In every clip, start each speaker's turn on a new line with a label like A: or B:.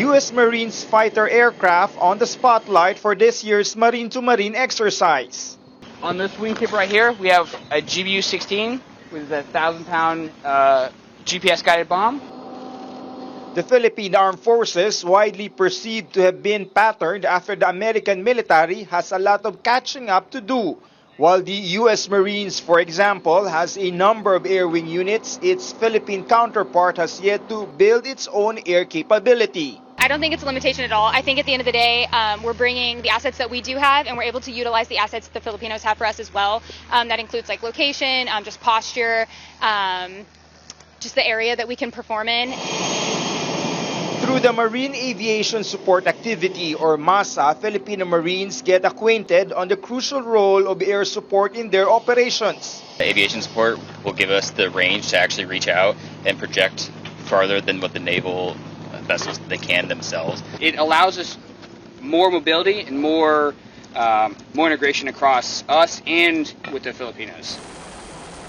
A: U.S. Marines fighter aircraft on the spotlight for this year's marine-to-marine exercise.
B: On this wingtip right here, we have a GBU-16 with a 1,000-pound GPS-guided bomb.
A: The Philippine Armed Forces, widely perceived to have been patterned after the American military, has a lot of catching up to do. While the U.S. Marines, for example, has a number of air wing units, its Philippine counterpart has yet to build its own air capability.
C: I don't think it's a limitation at all. I think at the end of the day, we're bringing the assets that we do have, and we're able to utilize the assets that the Filipinos have for us as well. That includes like location, just posture, just the area that we can perform in.
A: Through the Marine Aviation Support Activity, or MASA, Filipino Marines get acquainted on the crucial role of air support in their operations.
D: The aviation support will give us the range to actually reach out and project farther than what the naval vessels they can themselves.
B: It allows us more mobility and more integration across us and with the Filipinos.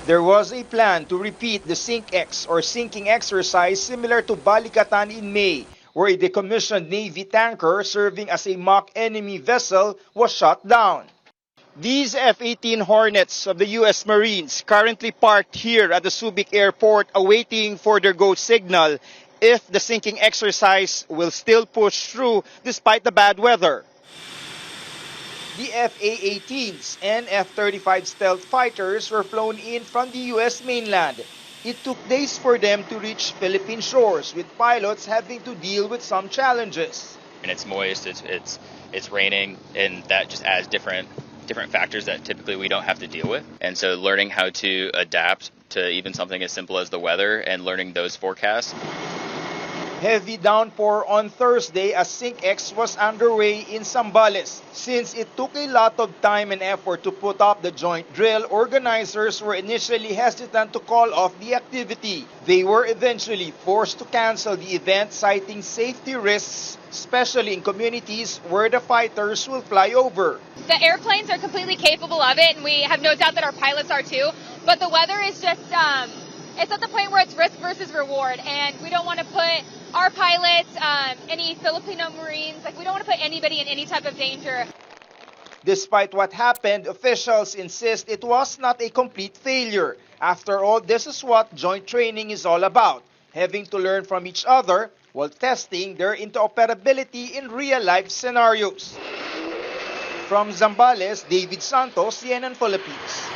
A: There was a plan to repeat the SINK-X or sinking exercise similar to Balikatan in May, where a decommissioned Navy tanker serving as a mock enemy vessel was shot down. These F-18 Hornets of the U.S. Marines currently parked here at the Subic Airport awaiting for their go signal if the sinking exercise will still push through despite the bad weather. The F-A-18s and F-35 stealth fighters were flown in from the U.S. mainland. It took days for them to reach Philippine shores, with pilots having to deal with some challenges.
D: And it's moist, it's raining, and that just adds different factors that typically we don't have to deal with. And so learning how to adapt to even something as simple as the weather and learning those forecasts.
A: Heavy downpour on Thursday as SINK-X was underway in Zambales. Since it took a lot of time and effort to put up the joint drill, organizers were initially hesitant to call off the activity. They were eventually forced to cancel the event, citing safety risks, especially in communities where the fighters will fly over.
C: The airplanes are completely capable of it, and we have no doubt that our pilots are too. But the weather is just, it's at the point where it's risk versus reward, and we don't want to put our pilots, any Filipino Marines, we don't want to put anybody in any type of danger.
A: Despite what happened, officials insist it was not a complete failure. After all, this is what joint training is all about, having to learn from each other while testing their interoperability in real-life scenarios. From Zambales, David Santos, CNN Philippines.